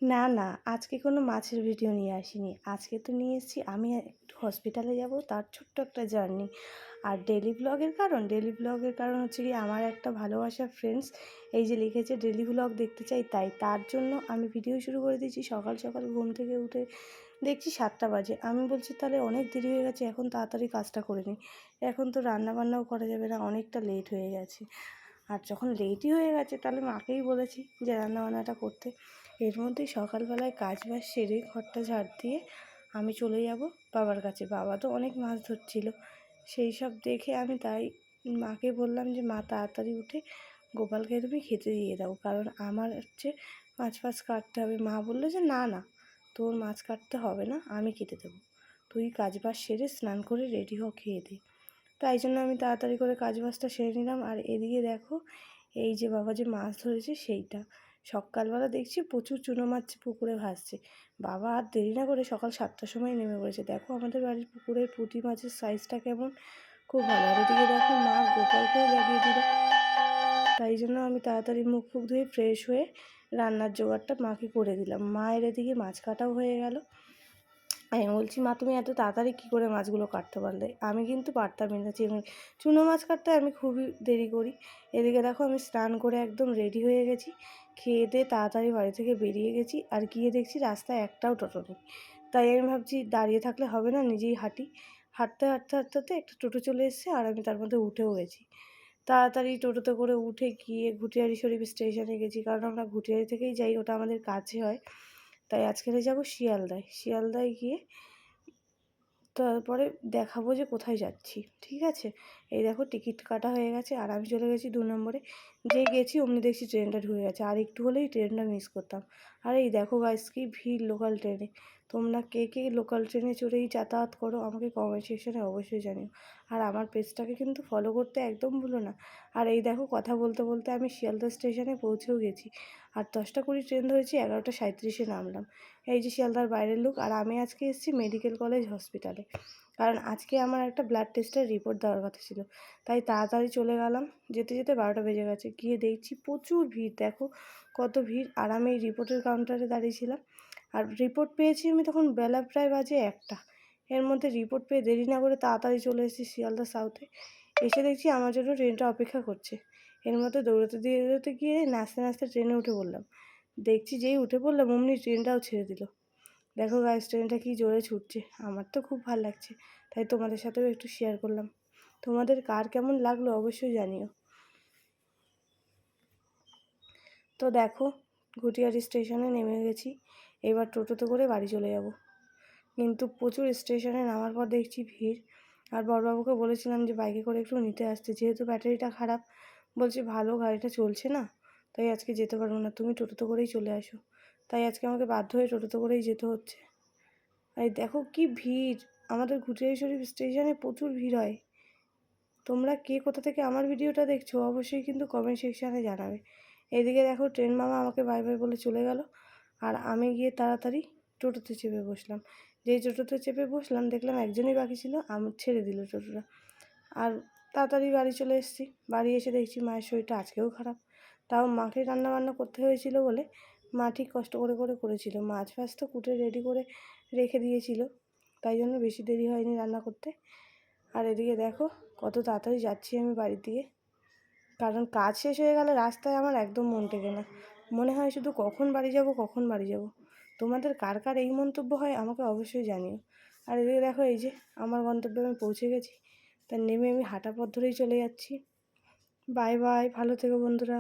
না, না, আজকে কোনো মাছের ভিডিও নিয়ে আসিনি। আজকে তো নিয়ে এসেছি আমি একটু হসপিটালে যাব, তার ছোট্ট একটা জার্নি। আর ডেইলি ব্লগের কারণ হচ্ছে গিয়ে আমার একটা ভালোবাসার ফ্রেন্ডস এই যে লিখেছে ডেইলি ব্লগ দেখতে চাই, তার জন্য আমি ভিডিও শুরু করে দিয়েছি। সকাল সকাল ঘুম থেকে উঠে দেখছি 7টা বাজে। আমি বলছি তাহলে অনেক দেরি হয়ে গেছে, এখন তাড়াতাড়ি কাজটা করে নিই। এখন তো রান্নাবান্নাও করা যাবে না, অনেকটা লেট হয়ে গেছে। আর যখন লেটই হয়ে গেছে তাহলে মাকেই বলেছি যে রান্নাবান্নাটা করতে। এর মধ্যেই সকালবেলায় কাজ বাজ সেরে ঘরটা ঝাড় দিয়ে আমি চলে যাব বাবার কাছে। বাবা তো অনেক মাছ ধরছিল, সেই সব দেখে আমি তাই মাকে বললাম যে মা তাড়াতাড়ি উঠে গোপালকে তুমি খেতে দিয়ে দাও, কারণ আমার হচ্ছে মাছ ফাছ কাটতে হবে। মা বললো যে না না, তোর মাছ কাটতে হবে না, আমি কেটে দেবো, তুই কাজ বাজ সেরে স্নান করে রেডি হ, খেয়ে দে। তাই জন্য আমি তাড়াতাড়ি করে কাজ বাজটা সেরে নিলাম। আর এদিকে দেখো এই যে বাবা যে মাছ ধরেছে সেইটা, সকালবেলা দেখছি প্রচুর চুনো মাছ পুকুরে ভাসছে। বাবা আর দেরি না করে সকাল 7টার সময় নেমে পড়েছে। দেখো আমাদের বাড়ির পুকুরের পুঁটি মাছের সাইজটা কেমন, খুব ভালো। আর এদিকে দেখো মা গোপালকেও জাগিয়ে দিল। তাই জন্য আমি তাড়াতাড়ি মুখ ফুক ধুয়ে ফ্রেশ হয়ে রান্নার জোগাড়টা মাকে করে দিলাম। মায়ের এদিকে মাছ কাটাও হয়ে গেল। আমি বলছি মা তুমি এত তাড়াতাড়ি কী করে মাছগুলো কাটতে পারলে? আমি কিন্তু পারতামই না, চুনো মাছ কাটতে আমি খুবই দেরি করি। এদিকে দেখো আমি স্নান করে একদম রেডি হয়ে গেছি, খেয়ে দিয়ে তাড়াতাড়ি বাড়ি থেকে বেরিয়ে গেছি। আর গিয়ে দেখছি রাস্তায় একটাও টোটো নেই। তাই আমি ভাবছি দাঁড়িয়ে থাকলে হবে না, নিজেই হাঁটি। হাঁটতে হাঁটতে হাঁটতে হাঁটতে একটা টোটো চলে এসেছে আর আমি তার মধ্যে উঠেও গেছি। তাড়াতাড়ি টোটোতে করে উঠে গিয়ে ঘুটিয়ারি শরীফ স্টেশনে গেছি, কারণ আমরা ঘুটিয়ারি থেকেই যাই, ওটা আমাদের কাছে হয়। তাই আজকে যাব শিয়ালদায়। শিয়ালদায় গিয়ে তারপরে দেখাবো যে কোথায় যাচ্ছি, ঠিক আছে? এই দেখো টিকিট কাটা হয়ে গেছে আর আমি চলে গেছি 2 নম্বরে। যেই গেছি অমনি দেখছি ট্রেনটা ঢুকে গেছে, আর একটু হলেই ট্রেনটা মিস করতাম। আর এই দেখো গাইস কি ভিড় লোকাল ট্রেনে। তোমরা কে কে লোকাল ট্রেনে চড়েই যাতায়াত করো আমাকে কমেন্ট সেকশনে অবশ্যই জানিও। আর আমার পেজটাকে কিন্তু ফলো করতে একদম ভুলো না। আর এই দেখো কথা বলতে বলতে আমি শিয়ালদা স্টেশনে পৌঁছেও গেছি। আর 10টা 20 ট্রেন ধরেছি, 11টা 37-এ নামলাম। এই যে শিয়ালদার বাইরের লুক। আর আমি আজকে এসেছি মেডিকেল কলেজ হসপিটালে, কারণ আজকে আমার একটা ব্লাড টেস্টের রিপোর্ট দেওয়ার কথা ছিল। তাই তাড়াতাড়ি চলে গেলাম, যেতে যেতে 12টা বেজে গেছে। গিয়ে দেখছি প্রচুর ভিড়, দেখো কত ভিড়। আর আমি এই রিপোর্টের কাউন্টারে দাঁড়িয়েছিলাম। আর রিপোর্ট পেয়েছি আমি তখন বেলা প্রায় বাজে 1টা। এর মধ্যে রিপোর্ট পেয়ে দেরি না করে তাড়াতাড়ি চলে এসেছি শিয়ালদা সাউথে। এসে দেখছি আমার জন্য ট্রেনটা অপেক্ষা করছে। এর মধ্যে দৌড়াতে দৌড়াতে গিয়ে নাচতে নাচতে ট্রেনে উঠে পড়লাম। দেখছি যেই উঠে পড়লাম অমনি ট্রেনটাও ছেড়ে দিল। দেখো গাইস ট্রেনটা কি জোরে ছুটছে, আমার তো খুব ভালো লাগছে। তাই তোমাদের সাথেও একটু শেয়ার করলাম। তোমাদের কার কেমন লাগলো অবশ্যই জানিও। তো দেখো ঘুটিয়ারি স্টেশনে নেমে গেছি, এবার টোটোতে করে বাড়ি চলে যাব। কিন্তু প্রচুর স্টেশনে নামার পর দেখছি ভিড়। আর বড়বাবুকে বলেছিলাম যে বাইকে করে একটু নিতে আসতে, যেহেতু ব্যাটারিটা খারাপ। বলছে ভালো গাড়িটা চলছে না, তাই আজকে যেতে পারবো না, তুমি টোটোতে করেই চলে আসো। তাই আজকে আমাকে বাধ্য হয়ে টোটোতে করেই যেতে হচ্ছে। আর দেখো কি ভিড়, আমাদের ঘুটিয়ারি শরীফ স্টেশনে প্রচুর ভিড় হয়। তোমরা কে কোথা থেকে আমার ভিডিওটা দেখছো অবশ্যই কিন্তু কমেন্ট সেকশানে জানাবে। এদিকে দেখো ট্রেন মামা আমাকে বাই বাই বলে চলে গেল। আর আমি গিয়ে তাড়াতাড়ি টোটোতে চেপে বসলাম। যেই টোটোতে চেপে বসলাম দেখলাম একজনই বাকি ছিল, আমার ছেড়ে দিল টোটোটা। আর তাড়াতাড়ি বাড়ি চলে এসেছি। বাড়ি এসে দেখছি মায়ের শরীরটা আজকেও খারাপ। তাও মাকে রান্নাবান্না করতে হয়েছিল বলে মা ঠিক কষ্ট করে করে করেছিল। মাছ ফাছ তো কুটে রেডি করে রেখে দিয়েছিল, তাই জন্য বেশি দেরি হয়নি রান্না করতে। আর এদিকে দেখো কত তাড়াতাড়ি যাচ্ছি আমি বাড়ির দিকে, কারণ কাজ শেষ হয়ে গেলে রাস্তায় আমার একদম মন টেকে না। মনে হয় শুধু কখন বাড়ি যাব কখন বাড়ি যাব। তোমাদের কার কার এই মন্তব্য হয় আমাকে অবশ্যই জানিও। আর এদিকে দেখো এই যে আমার গন্তব্যে আমি পৌঁছে গেছি। তার নেমে আমি হাঁটা পথ ধরেই চলে যাচ্ছি। বাই বাই, ভালো থেকো বন্ধুরা।